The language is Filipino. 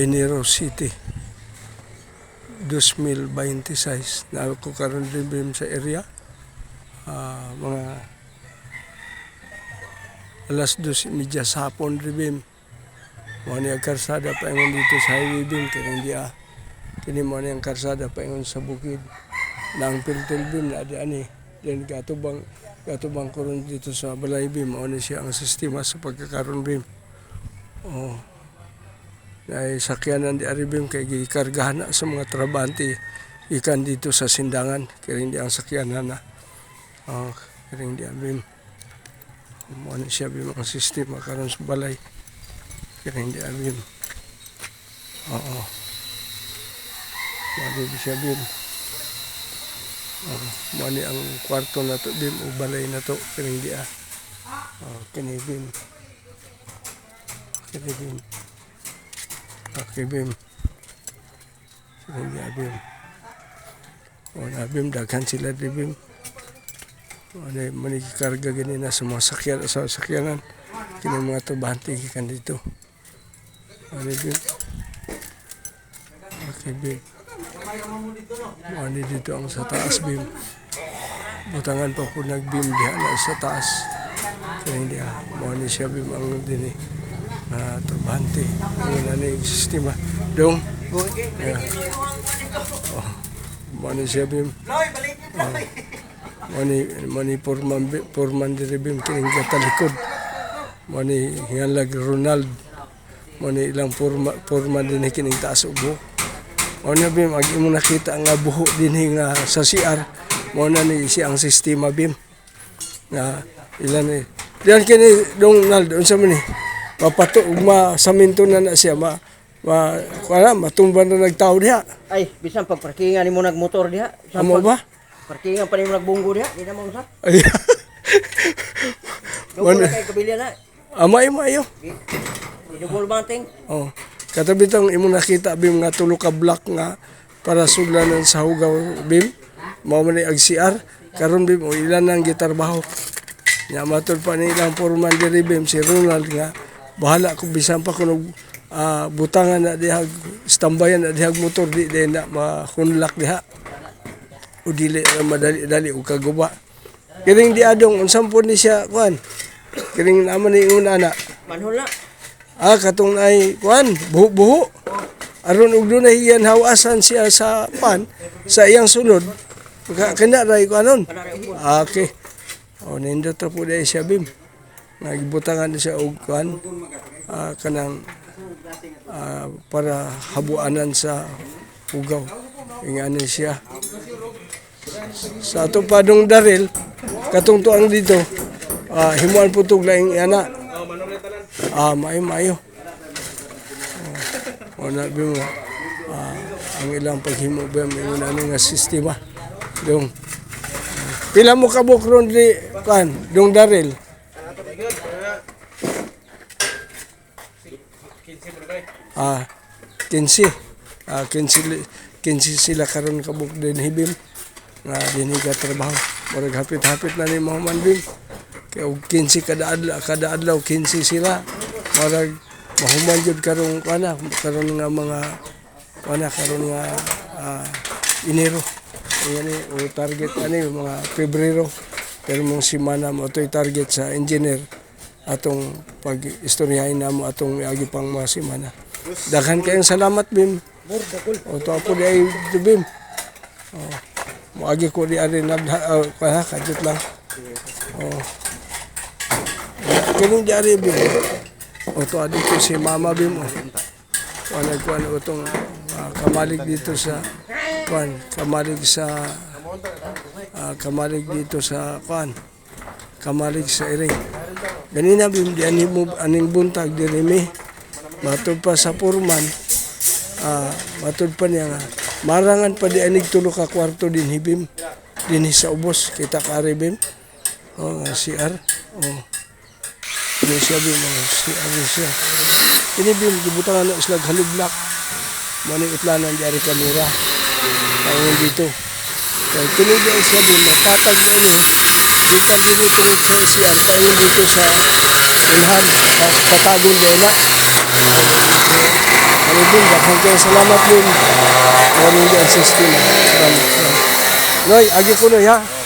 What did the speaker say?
Enero City 2026 na ako karon din sa area mga alas 2:30 sa hapon rin mo ni ang karsada paingon dito sa highway bim kining dia kini mo ni ang karsada paingon sa bukid nang piltil bim na di ani then katubang karon dito sa balay bim mo ni siya ang sistema sa pagkakaron bim ay sakyanan di ari bim kay gikargahan na sa mga trabante ikan dito sa sindangan kiring di ang sakyanan na kiring di bim mo ni siya bim ang sistema karon sa balay kiring di bim mali siya bim mali ang kwarto na to bim o balay na to kiring di kini bim okay bim kiring di bim na bim daghan sila di bim manikarga gani na sa mga sakyanan kini mga trabante gikan dito bim okay bim dito ang sa taas bim butangan pa po nagbim diha na sa taas kining diha mo ni siya bim ang dini trabante ang nani sistema dong mo ni siya bim Mani porman diri bim kining katalikod mani hingalag Ronald mani ilang porman din kining taas ubo mo na bim ag imo nakita nga buho dinhi nga sa CR mo na ni siyang sistema bim nga ilan ni diyan kini Donald unsa man ni mapato ugma saminto na siya matumban na nagtaw diha ay bisan pag parkingan nimo nagmotor diha amo ba parkingan pa nimo nagbunggo diha di na mo usap ay wala kay kabilya na amay mayo Double mounting. Katabi tang imo nakita bim nga tulo ka block nga para sudlanan sa hugaw bim. Mao man ni ag CR karon bim o ilan ang gitarbaho. Nya matod pa ni ilang foreman diri bim si Ronald nga bahala ko bisan pa kuno butangan na dihag stambayan na dihag motor di na mahunlak diha. O dili madali-dali og kaguba. Kiring di adong unsam po ni siya kuan. Kiring naman ni una na. Manhula. Katong ay kuan buho-buho. Aron ug dunay iyan hawasan siya sa pan sa iyang sulod. Kena ray kuanon. Okay. Nindot ra po dai siya bim. Nagibutangan siya og kuan kanang para habuanan sa ugaw. Ingani siya. Sa ato padong daril katong tuang dito himuan putog laing ana mayo wala bimo ang ilang paghimo ba may nani nga sistema dong pila mo kabuk ron di kan dong daril 15 sila karon kabuk din hibim nga dinhi ka trabaho murag hapit-hapit na ni Muhammad bim kay og 15 kada adlaw 15 sila murag mahuman jud karon nga mga karon nga Enero yani o target mga Pebrero pero mong semana mo toy target sa engineer atong pag-istoryahin namo atong miagi pang mga semana daghan kayong salamat bim to apo di bim moagi ko di ari kadjut lang kining di ari bim to adito si mama bim kuan utong kamalig dito sa kuan kamalig dito sa kuan kamalig sa iring ganina bim di aning buntag diri mi matud pa sa purman matud pa niya nga marangan pa di anig tulo ka kwarto din hibim din sa ubos kita ka bim nga CR siya bim CR siya ini bim gibutangan na islag haliblak mani utlanan di ari kamera ang dito kaya kini di siya bim magpatag na niya buntag dito sa CR paingin dito sa ilhan patagon dahil na ano Bim. Daghang kayo salamat, Bim. Morning di ang sistema. Salamat. Noy, agi ko, Noy, ha?